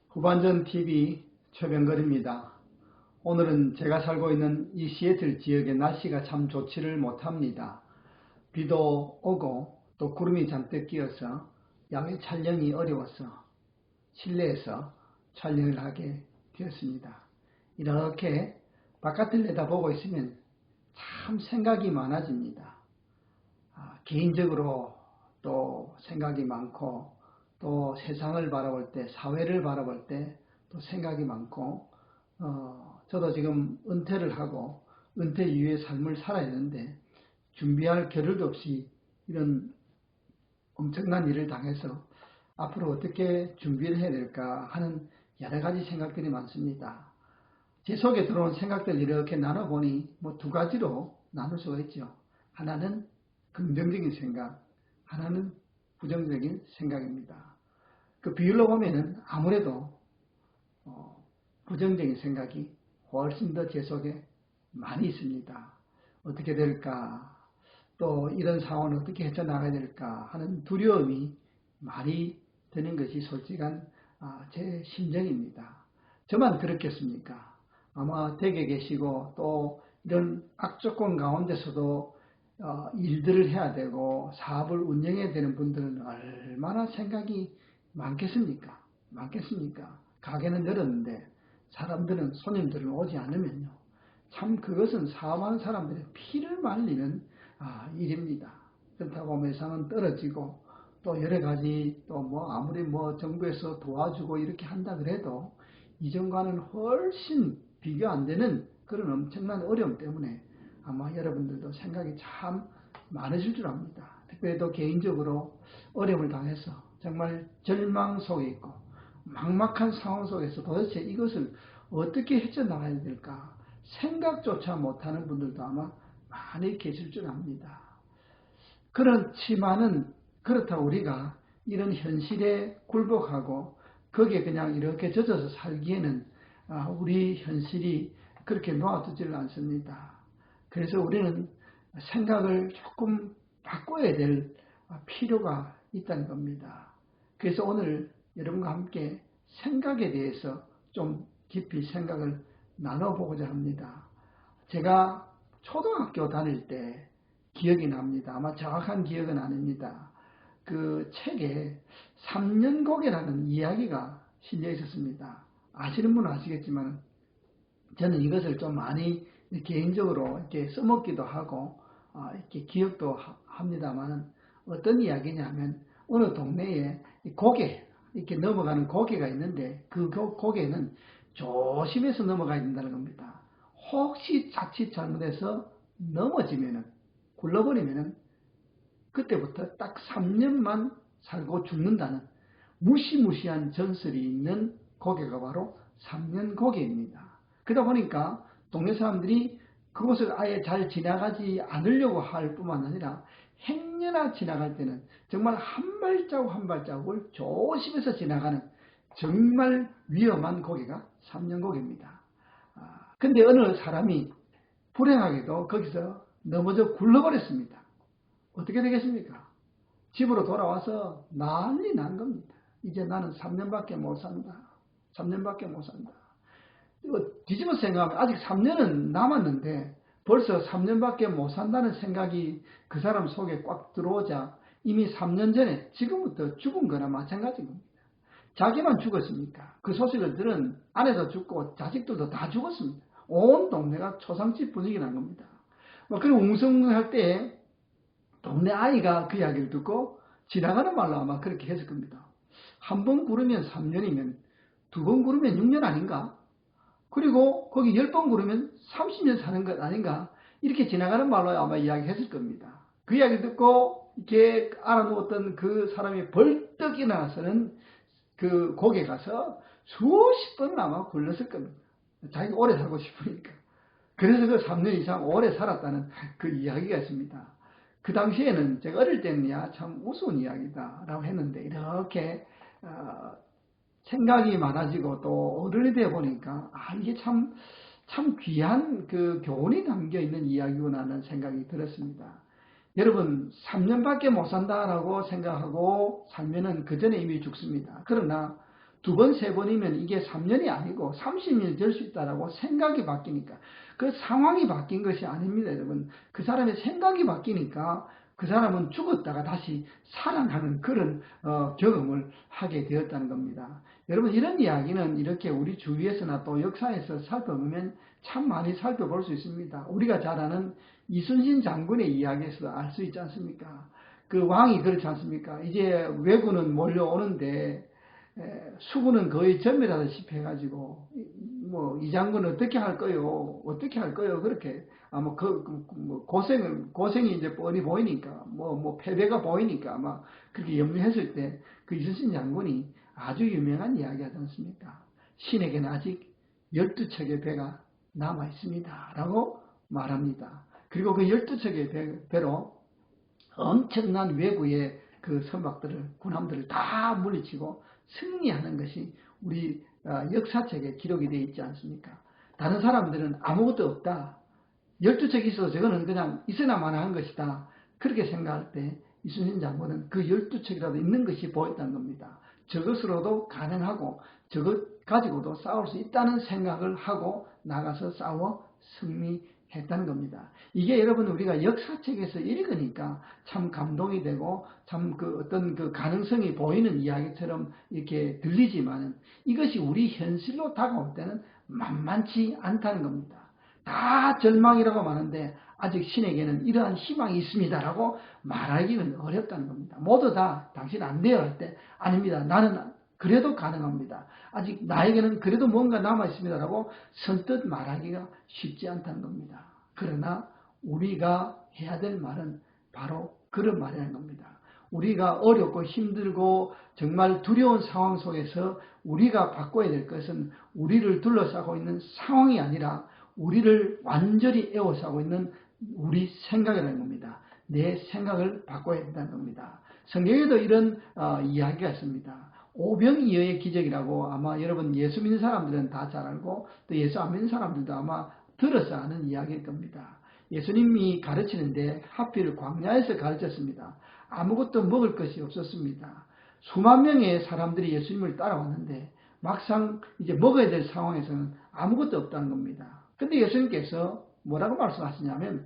후반전 TV 최병걸입니다. 오늘은 제가 살고 있는 이 시애틀 지역의 날씨가 참 좋지를 못합니다. 비도 오고 또 구름이 잔뜩 끼어서 야외 촬영이 어려워서 실내에서 촬영을 하게 되었습니다. 이렇게 바깥을 내다보고 있으면 참 생각이 많아집니다. 개인적으로 또 생각이 많고 또 세상을 바라볼 때, 사회를 바라볼 때 또 생각이 많고 저도 지금 은퇴를 하고 은퇴 이후의 삶을 살아야 하는데 준비할 겨를도 없이 이런 엄청난 일을 당해서 앞으로 어떻게 준비를 해야 될까 하는 여러 가지 생각들이 많습니다. 제 속에 들어온 생각들 이렇게 나눠보니 두 가지로 나눌 수가 있죠. 하나는 긍정적인 생각, 하나는 부정적인 생각입니다. 그 비율로 보면은 아무래도 부정적인 생각이 훨씬 더 제 속에 많이 있습니다. 어떻게 될까? 또 이런 상황을 어떻게 헤쳐나가야 될까? 하는 두려움이 많이 드는 것이 솔직한 제 심정입니다. 저만 그렇겠습니까? 아마 댁에 계시고 또 이런 악조건 가운데서도 일들을 해야 되고 사업을 운영해야 되는 분들은 얼마나 생각이 많겠습니까? 가게는 열었는데 사람들은, 손님들은 오지 않으면요. 참 그것은 사업하는 사람들의 피를 말리는 일입니다. 그렇다고 매상은 떨어지고 또 여러 가지 또 아무리 정부에서 도와주고 이렇게 한다 그래도 이전과는 훨씬 비교 안 되는 그런 엄청난 어려움 때문에 아마 여러분들도 생각이 참 많으실 줄 압니다. 특별히 또 개인적으로 어려움을 당해서 정말 절망 속에 있고 막막한 상황 속에서 도대체 이것을 어떻게 헤쳐나가야 될까 생각조차 못하는 분들도 아마 많이 계실 줄 압니다. 그렇지만은 그렇다고 우리가 이런 현실에 굴복하고 거기에 그냥 이렇게 젖어서 살기에는 우리 현실이 그렇게 놓아두지를 않습니다. 그래서 우리는 생각을 조금 바꿔야 될 필요가 있다는 겁니다. 그래서 오늘 여러분과 함께 생각에 대해서 좀 깊이 생각을 나눠보고자 합니다. 제가 초등학교 다닐 때 기억이 납니다. 아마 정확한 기억은 아닙니다. 그 책에 3년고개라는 이야기가 실려 있었습니다. 아시는 분은 아시겠지만 저는 이것을 좀 많이 개인적으로 이렇게 써먹기도 하고 이렇게 기억도 합니다만 어떤 이야기냐면 어느 동네에 고개 이렇게 넘어가는 고개가 있는데 그 고개는 조심해서 넘어가야 된다는 겁니다. 혹시 자칫 잘못해서 넘어지면은 굴러버리면은 그때부터 딱 3년만 살고 죽는다는 무시무시한 전설이 있는 고개가 바로 3년 고개입니다. 그러다 보니까 동네 사람들이 그곳을 아예 잘 지나가지 않으려고 할 뿐만 아니라 행여나 지나갈 때는 정말 한 발자국 한 발자국을 조심해서 지나가는 정말 위험한 고개가 3년 고개입니다. 근데 어느 사람이 불행하게도 거기서 넘어져 굴러버렸습니다. 어떻게 되겠습니까? 집으로 돌아와서 난리 난 겁니다. 이제 나는 3년밖에 못 산다. 3년밖에 못 산다. 뒤집어 생각하면 아직 3년은 남았는데 벌써 3년밖에 못 산다는 생각이 그 사람 속에 꽉 들어오자 이미 3년 전에 지금부터 죽은 거나 마찬가지인 겁니다. 자기만 죽었습니까? 그 소식을 들은 아내도 죽고 자식들도 다 죽었습니다. 온 동네가 초상집 분위기 난 겁니다. 그런 웅성할 때 동네 아이가 그 이야기를 듣고 지나가는 말로 아마 그렇게 했을 겁니다. 한 번 구르면 3년이면 두 번 구르면 6년 아닌가? 그리고 거기 10번 구르면 30년 사는 것 아닌가? 이렇게 지나가는 말로 아마 이야기했을 겁니다. 그 이야기를 듣고 이렇게 알아누웠던 그 사람이 벌떡 일어나서는 그 고개 가서 수십 번은 아마 굴렀을 겁니다. 자기가 오래 살고 싶으니까. 그래서 그 3년 이상 오래 살았다는 그 이야기가 있습니다. 그 당시에는 제가 어릴 때는 참 우스운 이야기다 라고 했는데 이렇게 생각이 많아지고 또 어른이 되어 보니까 이게 참 귀한 그 교훈이 담겨 있는 이야기구나 하는 생각이 들었습니다. 여러분 3년밖에 못 산다라고 생각하고 살면은 그 전에 이미 죽습니다. 그러나 두 번, 세 번이면 이게 3년이 아니고 30년이 될 수 있다라고 생각이 바뀌니까 그 상황이 바뀐 것이 아닙니다, 여러분. 그 사람의 생각이 바뀌니까 그 사람은 죽었다가 다시 살아나는 그런 경험을 하게 되었다는 겁니다. 여러분, 이런 이야기는 이렇게 우리 주위에서나 또 역사에서 살펴보면 참 많이 살펴볼 수 있습니다. 우리가 잘 아는 이순신 장군의 이야기에서 알 수 있지 않습니까? 그 왕이 그렇지 않습니까? 이제 왜군은 몰려오는데 수군은 거의 전멸하다시피 해가지고 뭐 이 장군은 어떻게 할 거요? 어떻게 할 거요? 그렇게 아마 고생이 이제 뻔히 보이니까 뭐 패배가 보이니까 아마 그렇게 염려했을 때 그 이순신 장군이 아주 유명한 이야기 하지 않습니까? 신에게는 아직 12척의 배가 남아 있습니다. 라고 말합니다. 그리고 그 12척의 배로 엄청난 외부의 그 선박들을, 군함들을 다 물리치고 승리하는 것이 우리 역사책에 기록이 되어 있지 않습니까? 다른 사람들은 아무것도 없다. 12척이 있어도 저거는 그냥 있으나 마나한 것이다. 그렇게 생각할 때 이순신 장군은 그 12척이라도 있는 것이 보였다는 겁니다. 저것으로도 가능하고 저것 가지고도 싸울 수 있다는 생각을 하고 나가서 싸워 승리했다는 겁니다. 이게 여러분 우리가 역사책에서 읽으니까 참 감동이 되고 참 그 어떤 그 가능성이 보이는 이야기처럼 이렇게 들리지만은 이것이 우리 현실로 다가올 때는 만만치 않다는 겁니다. 다 절망이라고 하는데 아직 신에게는 이러한 희망이 있습니다라고 말하기는 어렵다는 겁니다. 모두 다 당신 안 돼요 할 때 아닙니다. 나는 그래도 가능합니다. 아직 나에게는 그래도 뭔가 남아있습니다라고 선뜻 말하기가 쉽지 않다는 겁니다. 그러나 우리가 해야 될 말은 바로 그런 말이라는 겁니다. 우리가 어렵고 힘들고 정말 두려운 상황 속에서 우리가 바꿔야 될 것은 우리를 둘러싸고 있는 상황이 아니라 우리를 완전히 에워싸고 있는 우리 생각이라는 겁니다. 내 생각을 바꿔야 된다는 겁니다. 성경에도 이런 이야기가 있습니다. 오병이어의 기적이라고 아마 여러분 예수 믿는 사람들은 다 잘 알고 또 예수 안 믿는 사람들도 아마 들어서 아는 이야기일 겁니다. 예수님이 가르치는데 하필 광야에서 가르쳤습니다. 아무것도 먹을 것이 없었습니다. 수만 명의 사람들이 예수님을 따라왔는데 막상 이제 먹어야 될 상황에서는 아무것도 없다는 겁니다. 근데 예수님께서 뭐라고 말씀하시냐면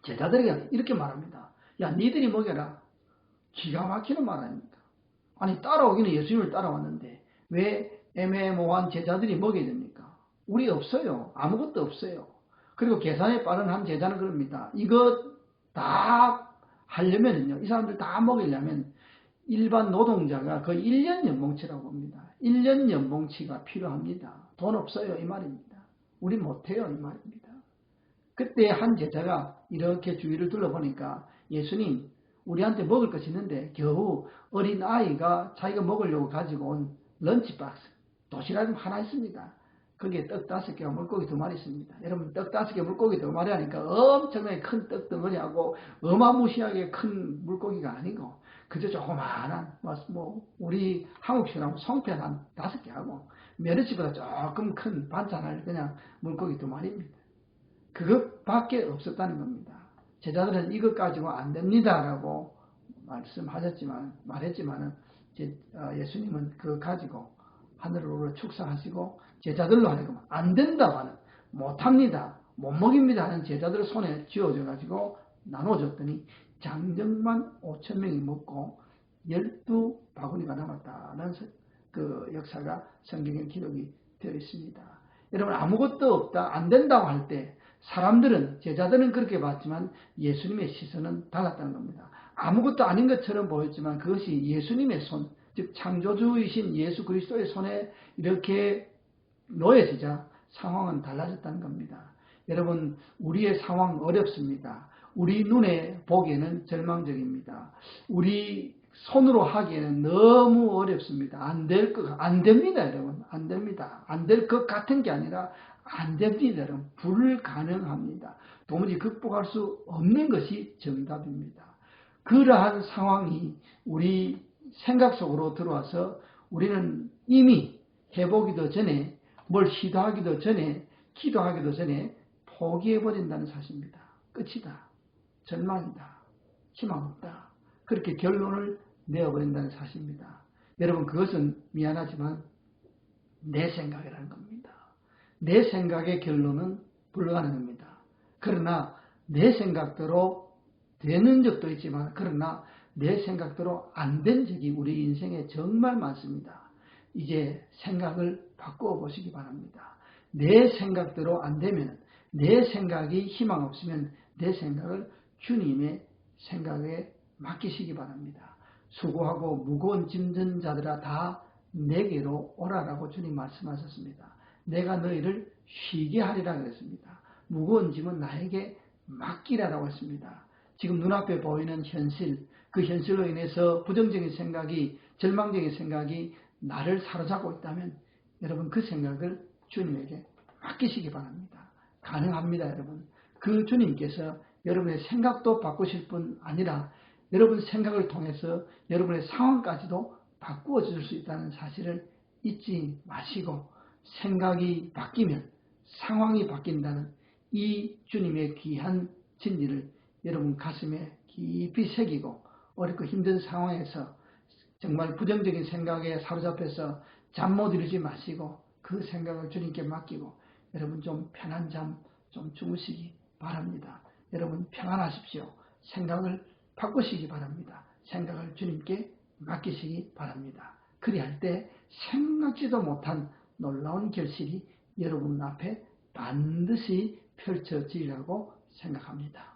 제자들에게 이렇게 말합니다. 야, 니들이 먹여라. 기가 막히는 말 아닙니까? 아니, 따라오기는 예수님을 따라왔는데 왜 애매모호한 제자들이 먹여야 됩니까? 우리 없어요. 아무것도 없어요. 그리고 계산에 빠른 한 제자는 그럽니다. 이것 다 하려면요, 이 사람들 다 먹이려면 일반 노동자가 거의 1년 연봉치라고 합니다. 1년 연봉치가 필요합니다. 돈 없어요, 이 말입니다. 우리 못해요, 이 말입니다. 그때 한 제자가 이렇게 주위를 둘러보니까 예수님, 우리한테 먹을 것이 있는데 겨우 어린 아이가 자기가 먹으려고 가지고 온 런치박스, 도시락 하나 있습니다. 거기에 떡 5개와 물고기 2마리 있습니다. 여러분, 떡 5개, 물고기 2마리 하니까 엄청나게 큰 떡덩어리하고 어마무시하게 큰 물고기가 아니고 그저 조그마한 우리 한국식으로 송편 한 5개 하고 메르치보다 조금 큰 반찬할 그냥 물고기 2마리입니다. 그것밖에 없었다는 겁니다. 제자들은 이것 가지고 안 됩니다라고 말했지만은 예수님은 그거 가지고 하늘으로 축사하시고 제자들로 하여금 안 된다고 하는, 못합니다, 못 먹입니다 하는 제자들 손에 쥐어져 가지고 나눠줬더니 장정만 5,000명이 먹고 12바구니가 남았다는 그 역사가 성경에 기록이 되어 있습니다. 여러분, 아무것도 없다, 안 된다고 할 때 사람들은, 제자들은 그렇게 봤지만 예수님의 시선은 달랐다는 겁니다. 아무것도 아닌 것처럼 보였지만 그것이 예수님의 손, 즉 창조주이신 예수 그리스도의 손에 이렇게 놓여지자 상황은 달라졌다는 겁니다. 여러분, 우리의 상황 어렵습니다. 우리 눈에 보기에는 절망적입니다. 우리 손으로 하기에는 너무 어렵습니다. 안 됩니다, 여러분. 안 됩니다. 안 될 것 같은 게 아니라 안 됩니다, 여러분. 불가능합니다. 도무지 극복할 수 없는 것이 정답입니다. 그러한 상황이 우리 생각 속으로 들어와서 우리는 이미 해보기도 전에, 뭘 시도하기도 전에, 기도하기도 전에 포기해버린다는 사실입니다. 끝이다, 절망이다, 희망 없다, 그렇게 결론을 내어버린다는 사실입니다. 여러분, 그것은 미안하지만 내 생각이라는 겁니다. 내 생각의 결론은 불가능합니다. 그러나 내 생각대로 되는 적도 있지만 그러나 내 생각대로 안 된 적이 우리 인생에 정말 많습니다. 이제 생각을 바꾸어 보시기 바랍니다. 내 생각대로 안 되면 내 생각이 희망 없으면 내 생각을 주님의 생각에 맡기시기 바랍니다. 수고하고 무거운 짐진 자들아 다 내게로 오라라고 주님 말씀하셨습니다. 내가 너희를 쉬게 하리라 그랬습니다. 무거운 짐은 나에게 맡기라라고 했습니다. 지금 눈앞에 보이는 현실, 그 현실로 인해서 부정적인 생각이, 절망적인 생각이 나를 사로잡고 있다면 여러분 그 생각을 주님에게 맡기시기 바랍니다. 가능합니다, 여러분. 그 주님께서 여러분의 생각도 바꾸실 뿐 아니라 여러분 생각을 통해서 여러분의 상황까지도 바꾸어 줄 수 있다는 사실을 잊지 마시고 생각이 바뀌면 상황이 바뀐다는 이 주님의 귀한 진리를 여러분 가슴에 깊이 새기고 어렵고 힘든 상황에서 정말 부정적인 생각에 사로잡혀서 잠 못 이루지 마시고 그 생각을 주님께 맡기고 여러분 좀 편한 잠 좀 주무시기 바랍니다. 여러분 평안하십시오. 생각을 바꾸시기 바랍니다. 생각을 주님께 맡기시기 바랍니다. 그리할 때 생각지도 못한 놀라운 결실이 여러분 앞에 반드시 펼쳐지리라고 생각합니다.